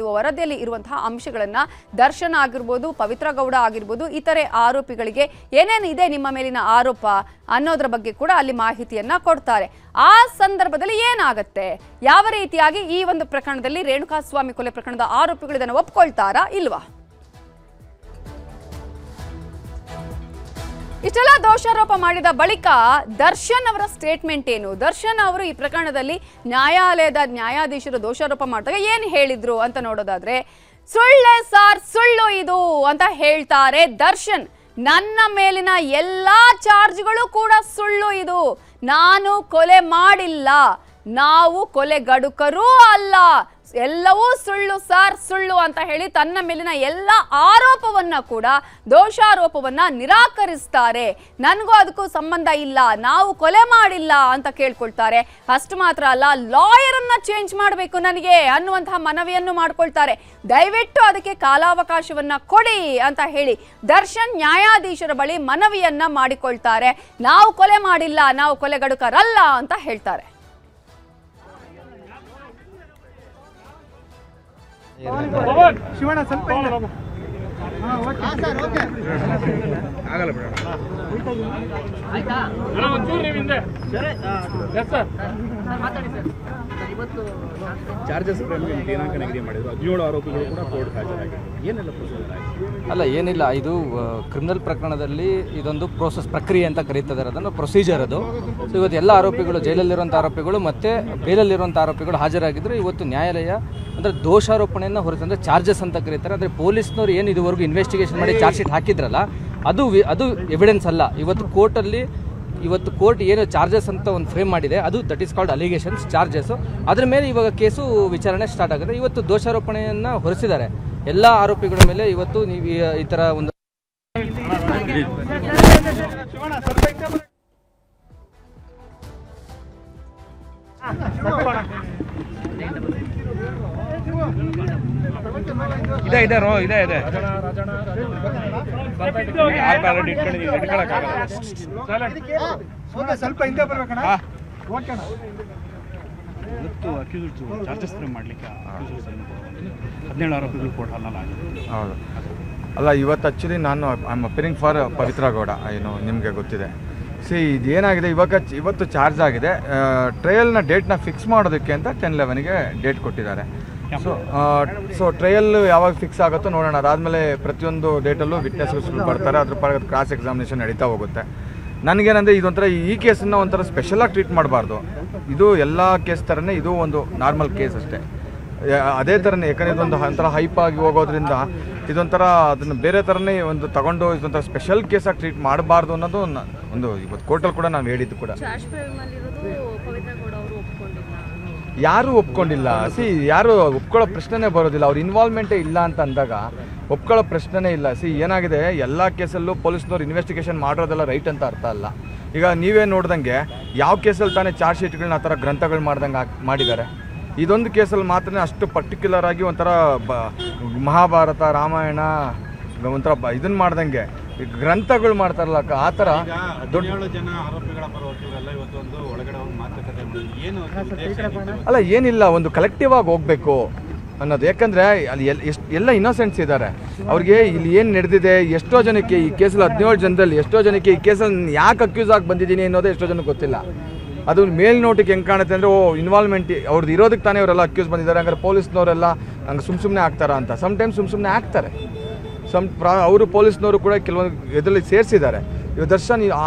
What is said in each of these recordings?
ವರದಿಯಲ್ಲಿ ಇರುವಂತಹ ಅಂಶಗಳನ್ನ ದರ್ಶನ್ ಆಗಿರ್ಬೋದು, ಪವಿತ್ರ ಗೌಡ ಆಗಿರ್ಬೋದು, ಇತರೆ ಆರೋಪಿಗಳಿಗೆ ಏನೇನು ಇದೆ ನಿಮ್ಮ ಮೇಲಿನ ಆರೋಪ ಅನ್ನೋದ್ರ ಬಗ್ಗೆ ಕೂಡ ಅಲ್ಲಿ ಮಾಹಿತಿಯನ್ನ ಕೊಡ್ತಾರೆ. ಆ ಸಂದರ್ಭದಲ್ಲಿ ಏನಾಗುತ್ತೆ, ಯಾವ ರೀತಿಯಾಗಿ ಈ ಒಂದು ಪ್ರಕರಣದಲ್ಲಿ ರೇಣುಕಾಸ್ವಾಮಿ ಕೊಲೆ ಪ್ರಕರಣದ ಆರೋಪಿಗಳು ಇದನ್ನು ಒಪ್ಕೊಳ್ತಾರಾ ಇಲ್ವಾ? ಇಷ್ಟೆಲ್ಲ ದೋಷಾರೋಪ ಮಾಡಿದ ಬಳಿಕ ದರ್ಶನ್ ಅವರ ಸ್ಟೇಟ್ಮೆಂಟ್ ಏನು, ದರ್ಶನ್ ಅವರು ಈ ಪ್ರಕರಣದಲ್ಲಿ ನ್ಯಾಯಾಲಯದ ನ್ಯಾಯಾಧೀಶರು ದೋಷಾರೋಪ ಮಾಡಿದಾಗ ಏನು ಹೇಳಿದ್ರು ಅಂತ ನೋಡೋದಾದ್ರೆ, ಸುಳ್ಳೆ ಸಾರ್ ಸುಳ್ಳು ಇದು ಅಂತ ಹೇಳ್ತಾರೆ ದರ್ಶನ್. ನನ್ನ ಮೇಲಿನ ಎಲ್ಲಾ ಚಾರ್ಜ್ಗಳು ಕೂಡ ಸುಳ್ಳು, ಇದು ನಾನು ಕೊಲೆ ಮಾಡಿಲ್ಲ, ನಾವು ಕೊಲೆಗಡುಕರೂ ಅಲ್ಲ, ಎಲ್ಲವೂ ಸುಳ್ಳು ಸಾರ್ ಸುಳ್ಳು ಅಂತ ಹೇಳಿ ತನ್ನ ಮೇಲಿನ ಎಲ್ಲ ಆರೋಪವನ್ನ ಕೂಡ ದೋಷಾರೋಪವನ್ನ ನಿರಾಕರಿಸ್ತಾರೆ. ನನಗೂ ಅದಕ್ಕೂ ಸಂಬಂಧ ಇಲ್ಲ, ನಾವು ಕೊಲೆ ಮಾಡಿಲ್ಲ ಅಂತ ಕೇಳ್ಕೊಳ್ತಾರೆ. ಅಷ್ಟು ಮಾತ್ರ ಅಲ್ಲ, ಲಾಯರ್ ಅನ್ನ ಚೇಂಜ್ ಮಾಡಬೇಕು ನನಗೆ ಅನ್ನುವಂತಹ ಮನವಿಯನ್ನು ಮಾಡ್ಕೊಳ್ತಾರೆ. ದಯವಿಟ್ಟು ಅದಕ್ಕೆ ಕಾಲಾವಕಾಶವನ್ನ ಕೊಡಿ ಅಂತ ಹೇಳಿ ದರ್ಶನ್ ನ್ಯಾಯಾಧೀಶರ ಬಳಿ ಮನವಿಯನ್ನ ಮಾಡಿಕೊಳ್ತಾರೆ. ನಾವು ಕೊಲೆ ಮಾಡಿಲ್ಲ, ನಾವು ಕೊಲೆಗಡುಕರಲ್ಲ ಅಂತ ಹೇಳ್ತಾರೆ. ಶಿವಣ್ಣ ಸ್ವಲ್ಪ ಆಗಲ್ಲ ಬಿಡ ಚಾರ್ಜಸ್ ದಿನಾಂಕ ನಿಗದಿ ಮಾಡಿದ್ರು. 17 ಆರೋಪಿಗಳು ಕೂಡ ಕೋರ್ಟ್ ಹಾಜರಾಗಿದ್ದಾರೆ. ಏನೆಲ್ಲ ಪ್ರೊಸೀಜರ್ ಆಗಿದೆ? ಅಲ್ಲ, ಏನಿಲ್ಲ, ಇದು ಕ್ರಿಮಿನಲ್ ಪ್ರಕರಣದಲ್ಲಿ ಇದೊಂದು ಪ್ರಕ್ರಿಯೆ ಅಂತ ಕರೀತಿದ್ದಾರೆ, ಅದನ್ನು ಪ್ರೊಸೀಜರ್ ಅದು. ಸೊ ಇವತ್ತು ಎಲ್ಲ ಆರೋಪಿಗಳು, ಜೈಲಲ್ಲಿರುವಂಥ ಆರೋಪಿಗಳು ಮತ್ತು ಬೇಲಲ್ಲಿರುವಂಥ ಆರೋಪಿಗಳು ಹಾಜರಾಗಿದ್ದರು. ಇವತ್ತು ನ್ಯಾಯಾಲಯ ಅಂದರೆ ದೋಷಾರೋಪಣೆಯನ್ನು ಹೊರತಂದರೆ ಚಾರ್ಜಸ್ ಅಂತ ಕರೀತಾರೆ. ಅಂದರೆ ಪೊಲೀಸ್ನವ್ರು ಏನು ಇದುವರೆಗೂ ಇನ್ವೆಸ್ಟಿಗೇಷನ್ ಮಾಡಿ ಚಾರ್ಜ್ ಶೀಟ್ ಹಾಕಿದ್ರಲ್ಲ, ಅದು ಎವಿಡೆನ್ಸ್ ಅಲ್ಲ. ಇವತ್ತು ಕೋರ್ಟ್ ಏನು ಚಾರ್ಜಸ್ ಅಂತ ಒಂದು ಫ್ರೇಮ್ ಮಾಡಿದೆ, ಅದು that is called allegations, charges. ಅದರ ಮೇಲೆ ಇವಾಗ ಕೇಸು ವಿಚಾರಣೆ ಸ್ಟಾರ್ಟ್ ಆಗುತ್ತೆ. ಇವತ್ತು ದೋಷಾರೋಪಣೆಯನ್ನು ಹೊರಿಸಿದ್ದಾರೆ ಎಲ್ಲ ಆರೋಪಿಗಳ ಮೇಲೆ. ಇವತ್ತು ನೀವು ಈ ಥರ ಒಂದು ಇದೆ ಸ್ವಲ್ಪ ಹಿಂದೆ ಬರ್ಬೇಕಣ್ಣ. ಇವತ್ತು ಅಕ್ಯೂಸ್ಡ್ ಚಾರ್ಜಸ್ ಫ್ರೇಮ್ ಮಾಡಲಿಕ್ಕೆ 17 ಆರೋಪಿಗಳು ಕೋರ್ಟ್ ಹಾಲ್ನಲ್ಲಿ ಆಗಿದೆ. ಹೌದು. ಅಲ್ಲ, ಇವತ್ತು ಆ್ಯಕ್ಚುಲಿ ನಾನು I am appearing for Pavithra Gowda, ಏನು ನಿಮಗೆ ಗೊತ್ತಿದೆ. ಇದೇನಾಗಿದೆ, ಇವತ್ತು ಚಾರ್ಜ್ ಆಗಿದೆ. ಟ್ರಯಲ್ನ ಡೇಟ್ನ ಫಿಕ್ಸ್ ಮಾಡೋದಕ್ಕೆ ಅಂತ 10/11ಗೆ ಡೇಟ್ ಕೊಟ್ಟಿದ್ದಾರೆ. ಸೊ ಟ್ರಯಲ್ ಯಾವಾಗ ಫಿಕ್ಸ್ ಆಗುತ್ತೋ ನೋಡೋಣ. ಅದಾದಮೇಲೆ ಪ್ರತಿಯೊಂದು ಡೇಟಲ್ಲೂ ವಿಟ್ನೆಸ್ಗಳು ಬರ್ತಾರೆ, ಅದ್ರ ಪರ ಕ್ರಾಸ್ ಎಕ್ಸಾಮಿನೇಷನ್ ನಡೀತಾ ಹೋಗುತ್ತೆ. ನನಗೇನಂದರೆ ಇದೊಂಥರ ಈ ಕೇಸನ್ನು ಒಂಥರ ಸ್ಪೆಷಲಾಗಿ ಟ್ರೀಟ್ ಮಾಡಬಾರ್ದು. ಇದು ಎಲ್ಲ ಕೇಸ್ ಥರನೇ, ಇದು ಒಂದು ನಾರ್ಮಲ್ ಕೇಸ್ ಅಷ್ಟೇ. ಅದೇ ಥರನೇ, ಯಾಕಂದರೆ ಇದೊಂದು ಒಂಥರ ಹೈಪ್ ಆಗಿ ಹೋಗೋದ್ರಿಂದ ಇದೊಂಥರ ಅದನ್ನು ಬೇರೆ ಥರನೇ ಒಂದು ತಗೊಂಡು ಇದೊಂಥರ ಸ್ಪೆಷಲ್ ಕೇಸಾಗಿ ಟ್ರೀಟ್ ಮಾಡಬಾರ್ದು ಅನ್ನೋದು ಒಂದು ಇವತ್ತು ಕೋರ್ಟಲ್ಲಿ ಕೂಡ ನಾವು ಹೇಳಿದ್ದು ಕೂಡ. ಯಾರೂ ಒಪ್ಕೊಂಡಿಲ್ಲ. ಯಾರು ಒಪ್ಕೊಳ್ಳೋ ಪ್ರಶ್ನೆನೇ ಬರೋದಿಲ್ಲ. ಅವ್ರ ಇನ್ವಾಲ್ವ್ಮೆಂಟೇ ಇಲ್ಲ ಅಂತ ಅಂದಾಗ ಒಪ್ಕೊಳ್ಳೋ ಪ್ರಶ್ನೆನೇ ಇಲ್ಲ. ಏನಾಗಿದೆ, ಎಲ್ಲ ಕೇಸಲ್ಲೂ ಪೊಲೀಸ್ನವ್ರು ಇನ್ವೆಸ್ಟಿಗೇಷನ್ ಮಾಡೋದೆಲ್ಲ ರೈಟ್ ಅಂತ ಅರ್ಥ ಅಲ್ಲ. ಈಗ ನೀವೇ ನೋಡ್ದಂಗೆ ಯಾವ ಕೇಸಲ್ಲಿ ತಾನೇ ಚಾರ್ಜ್ ಶೀಟ್ಗಳನ್ನ ಆ ಥರ ಗ್ರಂಥಗಳು ಮಾಡ್ದಂಗೆ ಮಾಡಿದ್ದಾರೆ. ಇದೊಂದು ಕೇಸಲ್ಲಿ ಮಾತ್ರ ಅಷ್ಟು ಪರ್ಟಿಕ್ಯುಲರ್ ಆಗಿ ಒಂಥರ ಮಹಾಭಾರತ, ರಾಮಾಯಣ ಒಂಥರ ಇದನ್ನು ಮಾಡ್ದಂಗೆ ಗ್ರಂಥಗಳು ಮಾಡ್ತಾರಲ್ಲ, ಆ ಥರ ದೊಡ್ಡ ಜನ ಆರೋಪಿಗಳ ಪರವಲ್ಲ ಇವತ್ತೊಂದು ಒಳಗಡೆ ಹೋಗಿ ಮಾತುಕತೆ ಏನು ಅಲ್ಲ, ಏನಿಲ್ಲ, ಒಂದು ಕಲೆಕ್ಟಿವ್ ಆಗಿ ಹೋಗಬೇಕು ಅನ್ನೋದು. ಯಾಕಂದರೆ ಅಲ್ಲಿ ಎಲ್ಲ ಇನ್ನೋಸೆಂಟ್ಸ್ ಇದ್ದಾರೆ. ಅವ್ರಿಗೆ ಇಲ್ಲಿ ಏನು ನಡೆದಿದೆ, ಎಷ್ಟೋ ಜನಕ್ಕೆ ಈ ಕೇಸಲ್ಲಿ 17 ಜನದಲ್ಲಿ ಎಷ್ಟೋ ಜನಕ್ಕೆ ಈ ಕೇಸಲ್ಲಿ ಯಾಕೆ ಅಕ್ಯೂಸ್ ಆಗಿ ಬಂದಿದ್ದೀನಿ ಅನ್ನೋದೇ ಎಷ್ಟೋ ಜನಕ್ಕೆ ಗೊತ್ತಿಲ್ಲ. ಅದು ಮೇಲ್ನೋಟಿಗೆ ಹೆಂಗೆ ಕಾಣುತ್ತೆ ಅಂದರೆ, ಇನ್ವಾಲ್ವ್ಮೆಂಟ್ ಅವ್ರದ್ದು ಇರೋದಕ್ಕೆ ತಾನೇ ಅವರೆಲ್ಲ ಅಕ್ಯೂಸ್ ಬಂದಿದ್ದಾರೆ, ಹಂಗಾರೆ ಪೊಲೀಸ್ನವರೆಲ್ಲ ಹಂಗೆ ಸುಮ್ಮನೆ ಆಗ್ತಾರ ಅಂತ. ಸಮ್ಟೈಮ್ಸ್ ಸುಮ್ಮನೆ ಆಗ್ತಾರೆ. ಅವರು ಪೊಲೀಸ್ನವರು ಕೂಡ ಕೆಲವೊಂದು ಇದರಲ್ಲಿ ಸೇರಿಸಿದ್ದಾರೆ. ಇವಾಗ ದರ್ಶನ್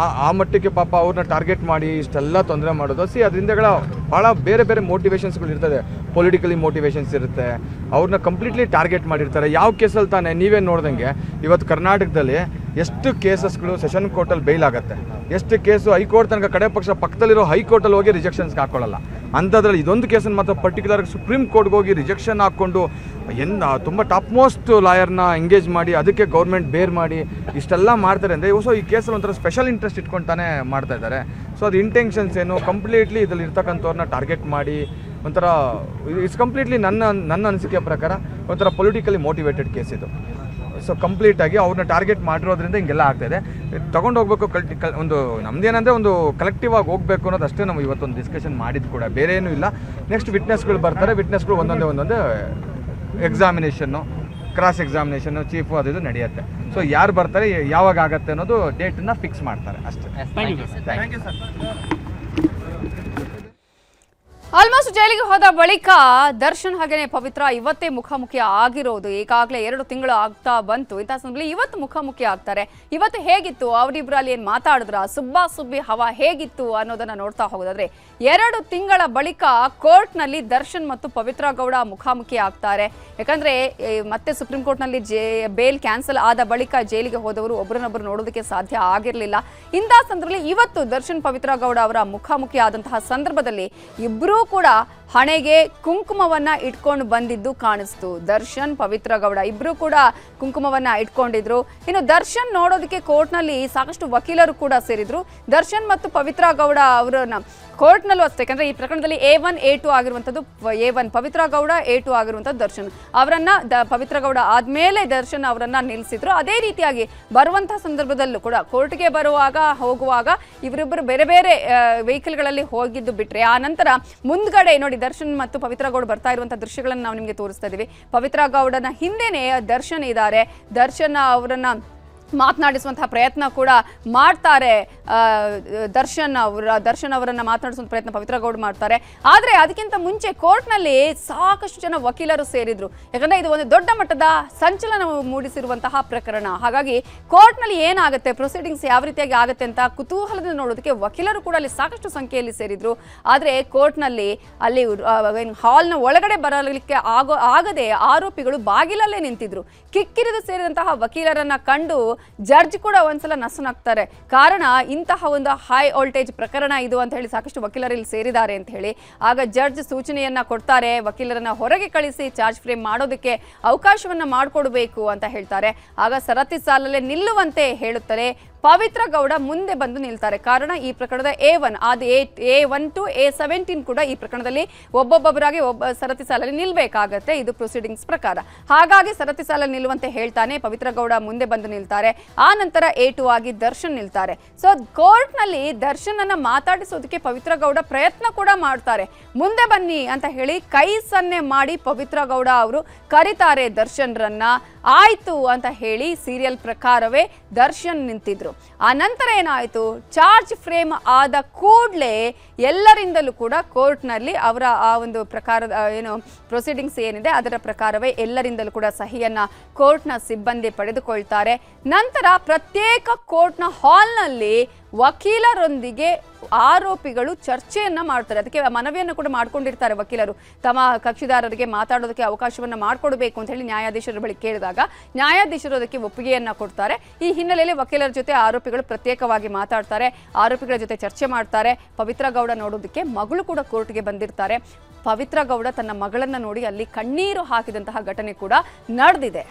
ಆ ಮಟ್ಟಕ್ಕೆ ಪಾಪ ಅವ್ರನ್ನ ಟಾರ್ಗೆಟ್ ಮಾಡಿ ಇಷ್ಟೆಲ್ಲ ತೊಂದರೆ ಮಾಡೋದು. ಅದರಿಂದಗಳ ಭಾಳ ಬೇರೆ ಬೇರೆ ಮೋಟಿವೇಶನ್ಸ್ಗಳು ಇರ್ತದೆ. ಪೊಲಿಟಿಕಲಿ ಮೋಟಿವೇಶನ್ಸ್ ಇರುತ್ತೆ. ಅವ್ರನ್ನ ಕಂಪ್ಲೀಟ್ಲಿ ಟಾರ್ಗೆಟ್ ಮಾಡಿರ್ತಾರೆ. ಯಾವ ಕೇಸಲ್ಲಿ ತಾನೇ ನೀವೇ ನೋಡ್ದಂಗೆ ಇವತ್ತು ಕರ್ನಾಟಕದಲ್ಲಿ ಎಷ್ಟು ಕೇಸಸ್ಗಳು ಸೆಷನ್ ಕೋರ್ಟಲ್ಲಿ ಬೇಲ್ ಆಗುತ್ತೆ, ಎಷ್ಟು ಕೇಸು ಹೈಕೋರ್ಟ್ ತನಕ ಕಡೆ ಪಕ್ಷ ಪಕ್ಕದಲ್ಲಿರೋ ಹೈಕೋರ್ಟಲ್ಲಿ ಹೋಗಿ ರಿಜೆಕ್ಷನ್ಸ್ಗೆ ಹಾಕೊಳ್ಳಲ್ಲ. ಅಂಥದ್ರಲ್ಲಿ ಇದೊಂದು ಕೇಸನ್ನು ಮಾತ್ರ ಪರ್ಟಿಕ್ಯುಲರ್ ಸುಪ್ರೀಂ ಕೋರ್ಟ್ಗೆ ಹೋಗಿ ರಿಜೆಕ್ಷನ್ ಹಾಕ್ಕೊಂಡು ತುಂಬ ಟಾಪ್ ಮೋಸ್ಟ್ ಲಾಯರ್ನ ಎಂಗೇಜ್ ಮಾಡಿ ಅದಕ್ಕೆ ಗೌರ್ಮೆಂಟ್ ಬೇರ್ ಮಾಡಿ ಇಷ್ಟೆಲ್ಲ ಮಾಡ್ತಾರೆ ಅಂದರೆ, ಸೊ ಈ ಕೇಸಲ್ಲಿ ಒಂಥರ ಸ್ಪೆಷಲ್ ಇಂಟ್ರೆಸ್ಟ್ ಇಟ್ಕೊಂತಾನೆ ಮಾಡ್ತಾ ಇದ್ದಾರೆ. ಸೊ ಅದು ಇಂಟೆನ್ಷನ್ಸ್ ಏನು, ಕಂಪ್ಲೀಟ್ಲಿ ಇದರಲ್ಲಿ ಇರ್ತಕ್ಕಂಥವ್ರನ್ನ ಟಾರ್ಗೆಟ್ ಮಾಡಿ ಒಂಥರ ಇಟ್ಸ್ ಕಂಪ್ಲೀಟ್ಲಿ ನನ್ನ ಅನಿಸಿಕೆಯ ಪ್ರಕಾರ ಒಂಥರ ಪೊಲಿಟಿಕಲಿ ಮೋಟಿವೇಟೆಡ್ ಕೇಸ್ ಇದು. ಸೊ ಕಂಪ್ಲೀಟಾಗಿ ಅವ್ರನ್ನ ಟಾರ್ಗೆಟ್ ಮಾಡಿರೋದ್ರಿಂದ ಹಿಂಗೆಲ್ಲ ಆಗ್ತಾಯಿದೆ. ತೊಗೊಂಡು ಹೋಗ್ಬೇಕು, ಒಂದು ನಮ್ದೇನಂದರೆ ಒಂದು ಕಲೆಕ್ಟಿವ್ ಆಗಿ ಹೋಗಬೇಕು ಅನ್ನೋದು ಅಷ್ಟೇ. ನಾವು ಇವತ್ತೊಂದು ಡಿಸ್ಕಷನ್ ಮಾಡಿದ್ದು ಕೂಡ, ಬೇರೆ ಏನೂ ಇಲ್ಲ. ನೆಕ್ಸ್ಟ್ ವಿಟ್ನೆಸ್ಗಳು ಬರ್ತಾರೆ, ವಿಟ್ನೆಸ್ಗಳು ಒಂದೊಂದೇ ಎಕ್ಸಾಮಿನೇಷನ್ನು, ಕ್ರಾಸ್ ಎಕ್ಸಾಮಿನೇಷನ್ನು, ಚೀಫು ಅದು ಇದು ನಡೆಯುತ್ತೆ. ಸೊ ಯಾರು ಬರ್ತಾರೆ, ಯಾವಾಗ ಆಗತ್ತೆ ಅನ್ನೋದು ಡೇಟನ್ನು ಫಿಕ್ಸ್ ಮಾಡ್ತಾರೆ ಅಷ್ಟೇ. Thank you sir. ಆಲ್ಮೋಸ್ಟ್ ಜೈಲಿಗೆ ಹೋದ ಬಳಿಕ ದರ್ಶನ್ ಹಾಗೇನೆ ಪವಿತ್ರ ಇವತ್ತೇ ಮುಖಾಮುಖಿ ಆಗಿರೋದು. ಈಗಾಗಲೇ 2 ತಿಂಗಳು ಆಗ್ತಾ ಬಂತು. ಇಂಥ ಸಂದರ್ಭದಲ್ಲಿ ಇವತ್ತು ಮುಖಾಮುಖಿ ಆಗ್ತಾರೆ. ಇವತ್ತು ಹೇಗಿತ್ತು, ಅವರಿಬ್ಬರಲ್ಲಿ ಏನು ಮಾತಾಡಿದ್ರ, ಸುಬ್ಬಿ ಹವಾ ಹೇಗಿತ್ತು ಅನ್ನೋದನ್ನ ನೋಡ್ತಾ ಹೋಗೋದಾದ್ರೆ 2 ತಿಂಗಳ ಬಳಿಕ ಕೋರ್ಟ್ನಲ್ಲಿ ದರ್ಶನ್ ಮತ್ತು ಪವಿತ್ರ ಗೌಡ ಮುಖಾಮುಖಿ ಆಗ್ತಾರೆ. ಯಾಕಂದ್ರೆ ಮತ್ತೆ ಸುಪ್ರೀಂ ಕೋರ್ಟ್ನಲ್ಲಿ ಬೇಲ್ ಕ್ಯಾನ್ಸಲ್ ಆದ ಬಳಿಕ ಜೈಲಿಗೆ ಹೋದವರು ಒಬ್ಬರನ್ನೊಬ್ಬರು ನೋಡೋದಕ್ಕೆ ಸಾಧ್ಯ ಆಗಿರಲಿಲ್ಲ. ಇಂಥ ಸಂದರ್ಭದಲ್ಲಿ ಇವತ್ತು ದರ್ಶನ್ ಪವಿತ್ರ ಗೌಡ ಅವರ ಮುಖಾಮುಖಿ ಆದಂತಹ ಸಂದರ್ಭದಲ್ಲಿ ಇಬ್ಬರೂ ಕೂಡ ಹಣೆಗೆ ಕುಂಕುಮವನ್ನ ಇಟ್ಕೊಂಡು ಬಂದಿದ್ದು ಕಾಣಿಸ್ತು. ದರ್ಶನ್ ಪವಿತ್ರ ಗೌಡ ಇಬ್ರು ಕೂಡ ಕುಂಕುಮವನ್ನ ಇಟ್ಕೊಂಡಿದ್ರು. ಇನ್ನು ದರ್ಶನ್ ನೋಡೋದಕ್ಕೆ ಕೋರ್ಟ್ನಲ್ಲಿ ಸಾಕಷ್ಟು ವಕೀಲರು ಕೂಡ ಸೇರಿದ್ರು. ದರ್ಶನ್ ಮತ್ತು ಪವಿತ್ರ ಗೌಡ ಅವರನ್ನ ಕೋರ್ಟ್ನಲ್ಲೂ ಅಷ್ಟೇ, ಯಾಕಂದ್ರೆ ಈ ಪ್ರಕರಣದಲ್ಲಿ A1 A2 ಆಗಿರುವಂಥದ್ದು A1 ಪವಿತ್ರ ಗೌಡ, A2 ಆಗಿರುವಂಥದ್ದು ದರ್ಶನ್ ಅವರನ್ನ ಪವಿತ್ರ ಗೌಡ ಆದ್ಮೇಲೆ ದರ್ಶನ್ ಅವರನ್ನ ನಿಲ್ಲಿಸಿದ್ರು. ಅದೇ ರೀತಿಯಾಗಿ ಬರುವಂತಹ ಸಂದರ್ಭದಲ್ಲೂ ಕೂಡ ಕೋರ್ಟ್ಗೆ ಬರುವಾಗ ಹೋಗುವಾಗ ಇವರಿಬ್ಬರು ಬೇರೆ ಬೇರೆ ವೆಹಿಕಲ್ಗಳಲ್ಲಿ ಹೋಗಿದ್ದು ಬಿಟ್ರೆ ಆ ನಂತರ ಮುಂದ್ಗಡೆ ನೋಡಿ ದರ್ಶನ್ ಮತ್ತು ಪವಿತ್ರ ಗೌಡ ಬರ್ತಾ ಇರುವಂತಹ ದೃಶ್ಯಗಳನ್ನು ನಾವು ನಿಮಗೆ ತೋರಿಸ್ತಾ ಇದೀವಿ. ಪವಿತ್ರ ಗೌಡನ ಹಿಂದೆನೆ ದರ್ಶನ್ ಇದ್ದಾರೆ. ದರ್ಶನ್ ಅವರನ್ನ ಮಾತನಾಡಿಸುವಂತಹ ಪ್ರಯತ್ನ ಕೂಡ ಮಾಡ್ತಾರೆ. ದರ್ಶನ್ ಅವರನ್ನ ಮಾತನಾಡಿಸುವಂಥ ಪ್ರಯತ್ನ ಪವಿತ್ರ ಗೌಡ ಮಾಡ್ತಾರೆ. ಆದರೆ ಅದಕ್ಕಿಂತ ಮುಂಚೆ ಕೋರ್ಟ್ನಲ್ಲಿ ಸಾಕಷ್ಟು ಜನ ವಕೀಲರು ಸೇರಿದ್ರು. ಯಾಕಂದ್ರೆ ಇದು ಒಂದು ದೊಡ್ಡ ಮಟ್ಟದ ಸಂಚಲನ ಮೂಡಿಸಿರುವಂತಹ ಪ್ರಕರಣ. ಹಾಗಾಗಿ ಕೋರ್ಟ್ನಲ್ಲಿ ಏನಾಗುತ್ತೆ, ಪ್ರೊಸೀಡಿಂಗ್ಸ್ ಯಾವ ರೀತಿಯಾಗಿ ಆಗುತ್ತೆ ಅಂತ ಕುತೂಹಲದಿಂದ ನೋಡೋದಕ್ಕೆ ವಕೀಲರು ಕೂಡ ಅಲ್ಲಿ ಸಾಕಷ್ಟು ಸಂಖ್ಯೆಯಲ್ಲಿ ಸೇರಿದ್ರು. ಆದರೆ ಕೋರ್ಟ್ನಲ್ಲಿ ಅಲ್ಲಿ ಹಾಲ್ನ ಒಳಗಡೆ ಬರಲಿಕ್ಕೆ ಆಗದೆ ಆರೋಪಿಗಳು ಬಾಗಿಲಲ್ಲೇ ನಿಂತಿದ್ರು. ಕಿಕ್ಕಿರಿದು ಸೇರಿದಂತಹ ವಕೀಲರನ್ನ ಕಂಡು ಜಡ್ಜ್ ಕೂಡ ಒಂದ್ಸಲ ನಸನಾಗ್ತಾರೆ. ಕಾರಣ ಇಂತಹ ಒಂದು ಹೈ ವೋಲ್ಟೇಜ್ ಪ್ರಕರಣ ಇದು ಅಂತ ಹೇಳಿ ಸಾಕಷ್ಟು ವಕೀಲರಲ್ಲಿ ಸೇರಿದ್ದಾರೆ ಅಂತ ಹೇಳಿ. ಆಗ ಜಡ್ಜ್ ಸೂಚನೆಯನ್ನ ಕೊಡ್ತಾರೆ, ವಕೀಲರನ್ನ ಹೊರಗೆ ಕಳಿಸಿ ಚಾರ್ಜ್ ಫ್ರೇಮ್ ಮಾಡೋದಕ್ಕೆ ಅವಕಾಶವನ್ನ ಮಾಡಿಕೊಡ್ಬೇಕು ಅಂತ ಹೇಳ್ತಾರೆ. ಆಗ ಸರತಿ ಸಾಲಲ್ಲೇ ನಿಲ್ಲುವಂತೆ ಹೇಳುತ್ತಾರೆ. ಪವಿತ್ರ ಗೌಡ ಮುಂದೆ ಬಂದು ನಿಲ್ತಾರೆ. ಕಾರಣ ಈ ಪ್ರಕರಣದ A1 ಅದು A1 to A17 ಕೂಡ ಈ ಪ್ರಕರಣದಲ್ಲಿ ಒಬ್ಬೊಬ್ಬರಾಗಿ ಸರತಿ ಸಾಲಲ್ಲಿ ನಿಲ್ಬೇಕಾಗತ್ತೆ, ಇದು ಪ್ರೊಸೀಡಿಂಗ್ಸ್ ಪ್ರಕಾರ. ಹಾಗಾಗಿ ಸರತಿ ಸಾಲಲ್ಲಿ ನಿಲ್ಲುವಂತೆ ಹೇಳ್ತಾನೆ. ಪವಿತ್ರ ಗೌಡ ಮುಂದೆ ಬಂದು ನಿಲ್ತಾರೆ. ಆ ನಂತರ A2 ಆಗಿ ದರ್ಶನ್ ನಿಲ್ತಾರೆ. ಸೊ ಕೋರ್ಟ್ ನಲ್ಲಿ ದರ್ಶನ್ ಅನ್ನ ಮಾತಾಡಿಸೋದಕ್ಕೆ ಪವಿತ್ರ ಗೌಡ ಪ್ರಯತ್ನ ಕೂಡ ಮಾಡ್ತಾರೆ. ಮುಂದೆ ಬನ್ನಿ ಅಂತ ಹೇಳಿ ಕೈ ಸನ್ನೆ ಮಾಡಿ ಪವಿತ್ರ ಗೌಡ ಅವರು ಕರೀತಾರೆ ದರ್ಶನ್ರನ್ನ. ಆಯ್ತು ಅಂತ ಹೇಳಿ ಸೀರಿಯಲ್ ಪ್ರಕಾರವೇ ದರ್ಶನ್ ನಿಂತಿದ್ರು. ಆ ನಂತರ ಏನಾಯ್ತು, ಚಾರ್ಜ್ ಫ್ರೇಮ್ ಆದ ಕೂಡಲೇ ಎಲ್ಲರಿಂದಲೂ ಕೂಡ ಕೋರ್ಟ್ನಲ್ಲಿ ಅವರ ಆ ಒಂದು ಪ್ರಕಾರದ ಏನು ಪ್ರೊಸೀಡಿಂಗ್ಸ್ ಏನಿದೆ ಅದರ ಪ್ರಕಾರವೇ ಎಲ್ಲರಿಂದಲೂ ಕೂಡ ಸಹಿಯನ್ನ ಕೋರ್ಟ್ನ ಸಿಬ್ಬಂದಿ ಪಡೆದುಕೊಳ್ತಾರೆ. ನಂತರ ಪ್ರತ್ಯೇಕ ಕೋರ್ಟ್ನ ಹಾಲ್ನಲ್ಲಿ ವಕೀಲರೊಂದಿಗೆ ಆರೋಪಿಗಳು ಚರ್ಚೆಯನ್ನ ಮಾಡ್ತಾರೆ. ಅದಕ್ಕೆ ಮನವಿಯನ್ನು ಕೂಡ ಮಾಡ್ಕೊಂಡಿರ್ತಾರೆ ವಕೀಲರು, ತಮ್ಮ ಕಕ್ಷಿದಾರರಿಗೆ ಮಾತಾಡೋದಕ್ಕೆ ಅವಕಾಶವನ್ನ ಮಾಡಿಕೊಡ್ಬೇಕು ಅಂತ ಹೇಳಿ ನ್ಯಾಯಾಧೀಶರ ಬಳಿ ಕೇಳಿದಾಗ ನ್ಯಾಯಾಧೀಶರು ಅದಕ್ಕೆ ಒಪ್ಪಿಗೆಯನ್ನ ಕೊಡ್ತಾರೆ. ಈ ಹಿನ್ನೆಲೆಯಲ್ಲಿ ವಕೀಲರ ಜೊತೆ ಆರೋಪಿಗಳು ಪ್ರತ್ಯೇಕವಾಗಿ ಮಾತಾಡ್ತಾರೆ, ಆರೋಪಿಗಳ ಜೊತೆ ಚರ್ಚೆ ಮಾಡ್ತಾರೆ. ಪವಿತ್ರ ಗೌಡ ನೋಡೋದಕ್ಕೆ ಮಗಳು ಕೂಡ ಕೋರ್ಟ್ಗೆ ಬಂದಿರ್ತಾರೆ. ಪವಿತ್ರ ಗೌಡ ತನ್ನ ಮಗಳನ್ನ ನೋಡಿ ಅಲ್ಲಿ ಕಣ್ಣೀರು ಹಾಕಿದಂತಹ ಘಟನೆ ಕೂಡ ನಡೆದಿದೆ.